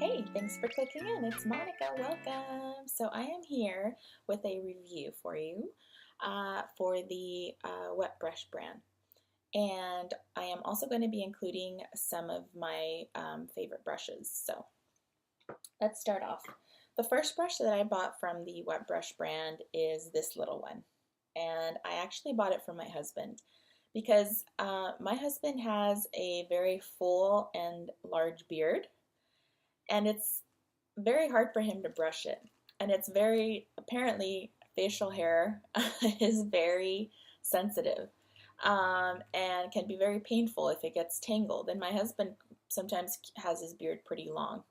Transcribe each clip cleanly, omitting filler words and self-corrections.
Hey, thanks for clicking in. It's Monica. Welcome. So I am here with a review for you for the Wet Brush brand. And I am also going to be including some of my favorite brushes. So let's start off. The first brush that I bought from the Wet Brush brand is this little one. And I actually bought it for my husband because my husband has a very full and large beard, and it's very hard for him to brush it. And it's very, apparently, facial hair is very sensitive and can be very painful if it gets tangled. And my husband sometimes has his beard pretty long,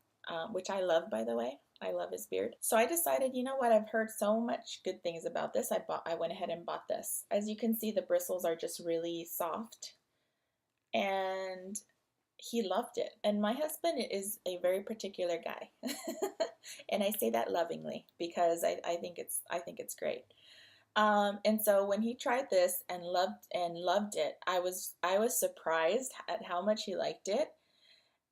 which I love, by the way. I love his beard. So I decided, you know what, I've heard so much good things about this. I went ahead and bought this. As you can see, the bristles are just really soft, and he loved it. And my husband is a very particular guy. And I say that lovingly because I think it's great. And so when he tried this and loved it, I was surprised at how much he liked it,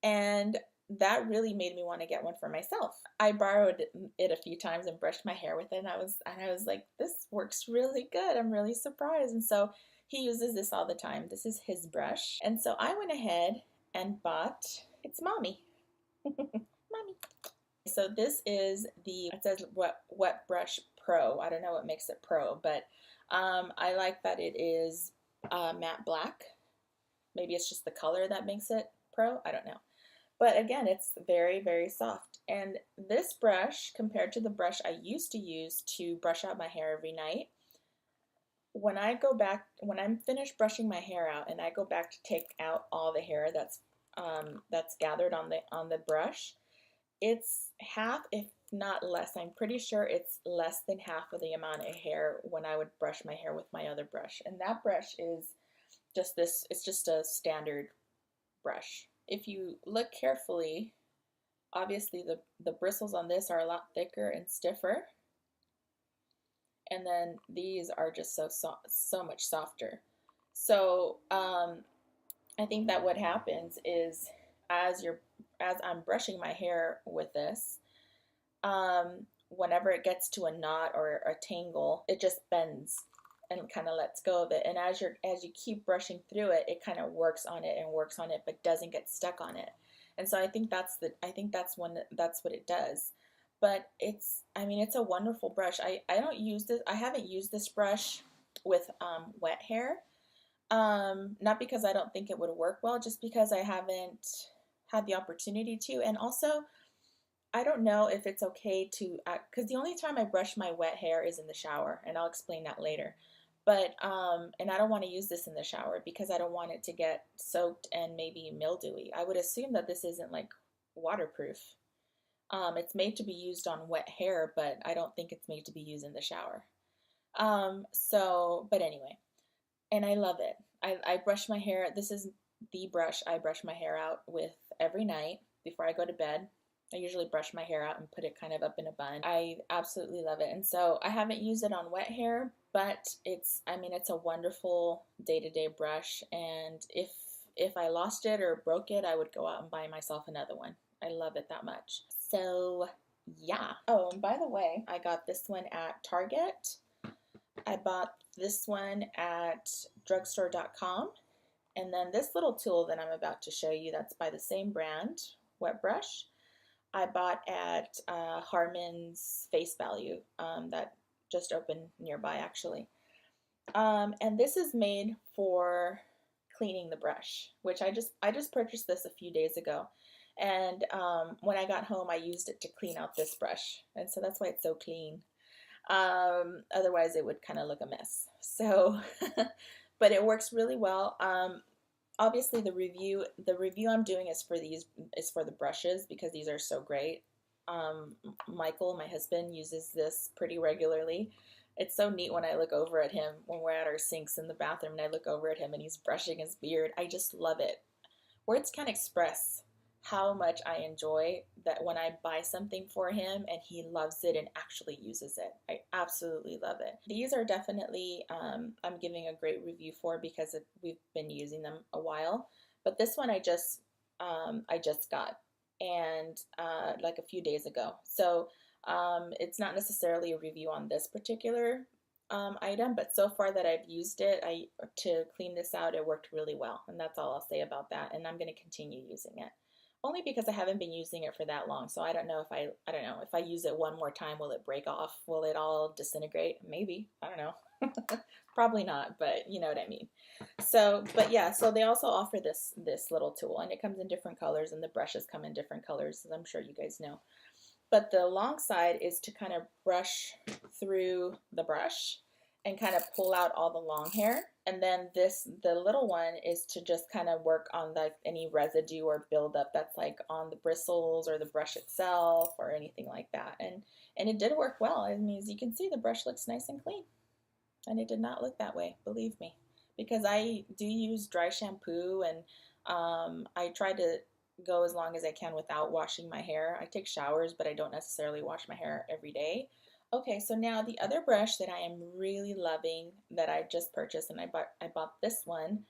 and that really made me want to get one for myself. I borrowed it a few times and brushed my hair with it, and I was like, this works really good. I'm really surprised. And so he uses this all the time. This is his brush. And so I went ahead and bought, it's Mommy. Mommy. So this is it says Wet Brush Pro. I don't know what makes it pro, but I like that it is matte black. Maybe it's just the color that makes it pro. I don't know. But again, it's very, very soft. And this brush, compared to the brush I used to use to brush out my hair every night, when I'm finished brushing my hair out and I go back to take out all the hair that's gathered on the brush, it's half, if not less. I'm pretty sure it's less than half of the amount of hair when I would brush my hair with my other brush. And that brush is just this, it's just a standard brush. If you look carefully, obviously the bristles on this are a lot thicker and stiffer. And then these are just so much softer. So I think that what happens is as I'm brushing my hair with this, whenever it gets to a knot or a tangle, it just bends and kind of lets go of it. And as you keep brushing through it, it kind of works on it, but doesn't get stuck on it. And so I think that's what it does. But it's a wonderful brush. I don't use this. I haven't used this brush with wet hair. Not because I don't think it would work well, just because I haven't had the opportunity to. And also, I don't know if it's okay to, because the only time I brush my wet hair is in the shower, and I'll explain that later. But, and I don't want to use this in the shower because I don't want it to get soaked and maybe mildewy. I would assume that this isn't like waterproof. It's made to be used on wet hair, but I don't think it's made to be used in the shower. But anyway, and I love it. I brush my hair. This is the brush I brush my hair out with every night before I go to bed. I usually brush my hair out and put it kind of up in a bun. I absolutely love it. And so I haven't used it on wet hair, but it's a wonderful day-to-day brush. And if I lost it or broke it, I would go out and buy myself another one. I love it that much. So yeah. Oh, and by the way, I got this one at Target. I bought this one at drugstore.com. And then this little tool that I'm about to show you, that's by the same brand, Wet Brush, I bought at Harmon's Face Value, that just opened nearby actually. And this is made for cleaning the brush, which I just purchased this a few days ago. And when I got home, I used it to clean out this brush. And so that's why it's so clean. Otherwise it would kind of look a mess. So, but it works really well. Obviously the review I'm doing is for the brushes because these are so great. Michael, my husband, uses this pretty regularly. It's so neat when I look over at him when we're at our sinks in the bathroom and I look over at him and he's brushing his beard. I just love it. Words can't express how much I enjoy that when I buy something for him and he loves it and actually uses it. I absolutely love it. These are definitely, I'm giving a great review for because we've been using them a while. But this one I just got. and like a few days ago. So it's not necessarily a review on this particular item, but so far that I've used it, to clean this out, it worked really well, and that's all I'll say about that. And I'm going to continue using it, only because I haven't been using it for that long. So I don't know if I don't know if I use it one more time, will it break off? Will it all disintegrate? Maybe. I don't know. Probably not, but you know what I mean. So, but yeah, so they also offer this little tool, and it comes in different colors, and the brushes come in different colors, as I'm sure you guys know. But the long side is to kind of brush through the brush and kind of pull out all the long hair. And then the little one is to just kind of work on like any residue or buildup that's like on the bristles or the brush itself or anything like that. And it did work well. I mean, as you can see, the brush looks nice and clean. And it did not look that way, believe me. Because I do use dry shampoo, and I try to go as long as I can without washing my hair. I take showers, but I don't necessarily wash my hair every day. Okay, so now the other brush that I am really loving that I just purchased, and I bought this one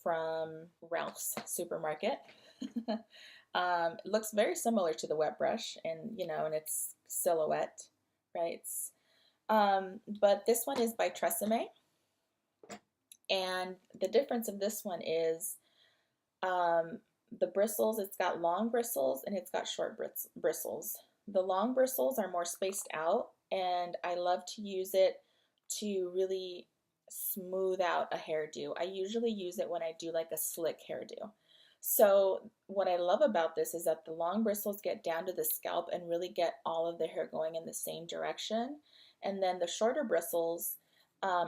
from Ralph's Supermarket. It looks very similar to the wet brush, and you know, and it's silhouette, right? But this one is by Tresemme, and the difference of this one is the bristles. It's got long bristles and it's got short bristles. The long bristles are more spaced out, and I love to use it to really smooth out a hairdo. I usually use it when I do like a slick hairdo. So what I love about this is that the long bristles get down to the scalp and really get all of the hair going in the same direction. And then the shorter bristles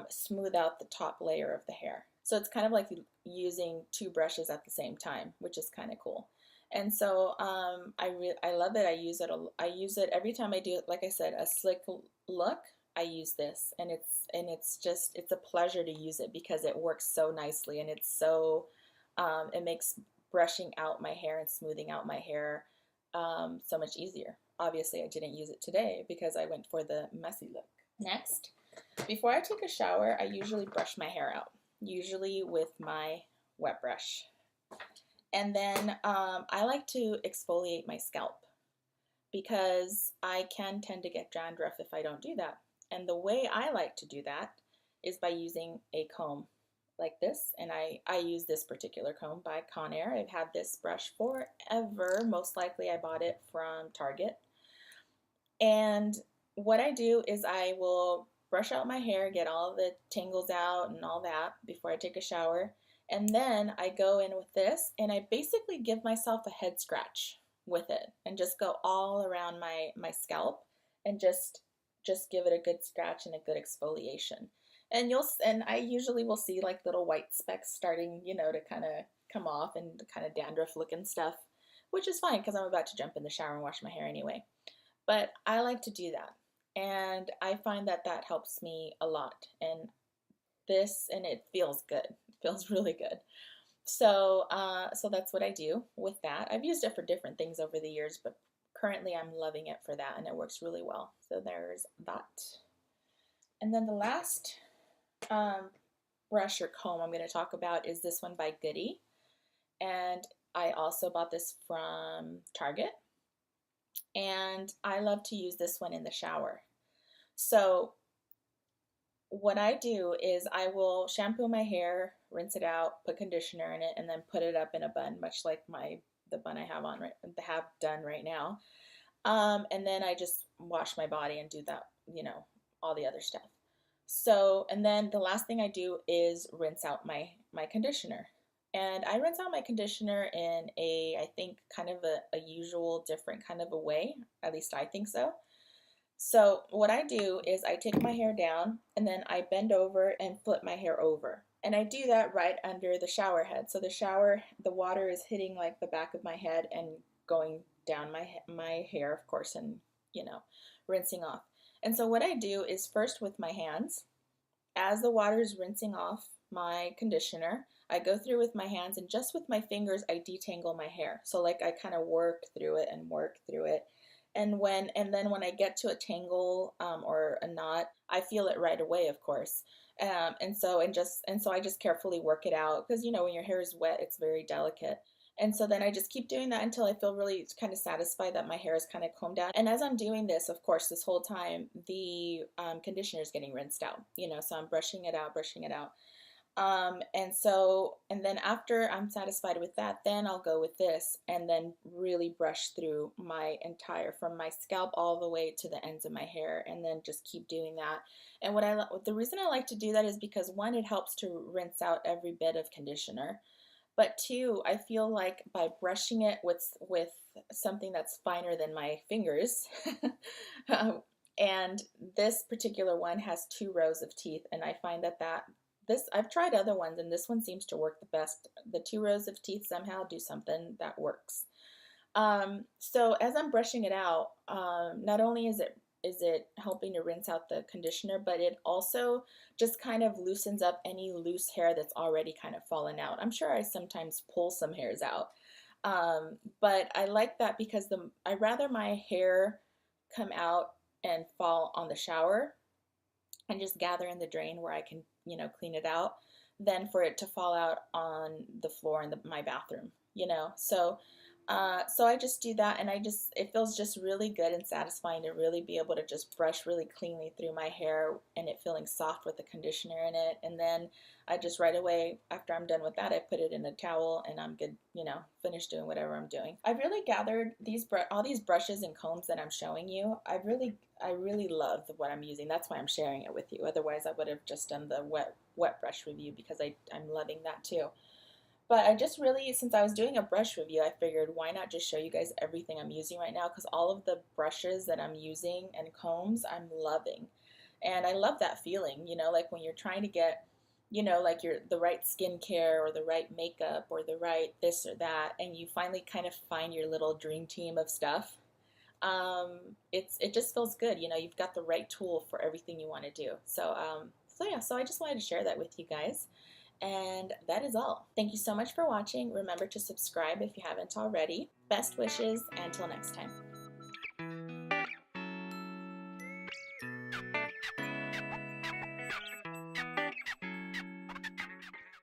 smooth out the top layer of the hair. So it's kind of like using two brushes at the same time, which is kind of cool. And so I love it. I use it every time I do, like I said, a slick look. I use this, and it's a pleasure to use it because it works so nicely, and it makes brushing out my hair and smoothing out my hair so much easier. Obviously, I didn't use it today because I went for the messy look. Next, before I take a shower, I usually brush my hair out, usually with my wet brush. And then I like to exfoliate my scalp because I can tend to get dandruff if I don't do that. And the way I like to do that is by using a comb like this. And I use this particular comb by Conair. I've had this brush forever. Most likely I bought it from Target. And what I do is I will brush out my hair, get all the tangles out and all that before I take a shower. And then I go in with this, and I basically give myself a head scratch with it and just go all around my scalp and just give it a good scratch and a good exfoliation. And I usually will see like little white specks starting, you know, to kind of come off, and kind of dandruff looking stuff, which is fine because I'm about to jump in the shower and wash my hair anyway. But I like to do that, and I find that that helps me a lot. And it feels good. It feels really good. So so that's what I do with that. I've used it for different things over the years, but currently I'm loving it for that, and it works really well. So there's that. And then the last brush or comb I'm going to talk about is this one by Goody. And I also bought this from Target. And I love to use this one in the shower. So what I do is I will shampoo my hair, rinse it out, put conditioner in it, and then put it up in a bun, much like the bun I have done right now. And then I just wash my body and do that, you know, all the other stuff. So, and then the last thing I do is rinse out my conditioner. And I rinse out my conditioner in I think, kind of a usual, different kind of a way. At least I think so. So what I do is I take my hair down, and then I bend over and flip my hair over. And I do that right under the shower head. So the water is hitting like the back of my head and going down my hair, of course, and, you know, rinsing off. And so what I do is first with my hands, as the water is rinsing off my conditioner, I go through with my hands, and just with my fingers I detangle my hair. So like I kind of work through it and work through it. And then when I get to a tangle or a knot, I feel it right away, of course. And so I just carefully work it out, because you know, when your hair is wet, it's very delicate. And so then I just keep doing that until I feel really kind of satisfied that my hair is kind of combed down. And as I'm doing this, of course, this whole time, the conditioner is getting rinsed out, so I'm brushing it out, brushing it out. And then after I'm satisfied with that, then I'll go with this and then really brush through my entire, from my scalp all the way to the ends of my hair, and then just keep doing that. And the reason I like to do that is because one, it helps to rinse out every bit of conditioner. But two, I feel like by brushing it with something that's finer than my fingers, and this particular one has 2 rows of teeth, and I find that this, I've tried other ones, and this one seems to work the best. The 2 rows of teeth somehow do something that works. So as I'm brushing it out, not only is it helping to rinse out the conditioner, but it also just kind of loosens up any loose hair that's already kind of fallen out. I'm sure I sometimes pull some hairs out, but I like that because I rather my hair come out and fall on the shower and just gather in the drain where I can, clean it out, than for it to fall out on the floor in my bathroom. So I just do that, and it feels just really good and satisfying to really be able to just brush really cleanly through my hair and it feeling soft with the conditioner in it. And then I just right away, after I'm done with that, I put it in a towel and I'm good, finish doing whatever I'm doing. I've really gathered all these brushes and combs that I'm showing you. I really love what I'm using. That's why I'm sharing it with you. Otherwise, I would have just done the wet brush review because I'm loving that too. But I just really, since I was doing a brush review, I figured why not just show you guys everything I'm using right now, because all of the brushes that I'm using and combs I'm loving. And I love that feeling, like when you're trying to get, like the right skincare or the right makeup or the right this or that, and you finally kind of find your little dream team of stuff. It just feels good, you've got the right tool for everything you want to do. So yeah, so I just wanted to share that with you guys. And that is all. Thank you so much for watching. Remember to subscribe if you haven't already. Best wishes, until next time.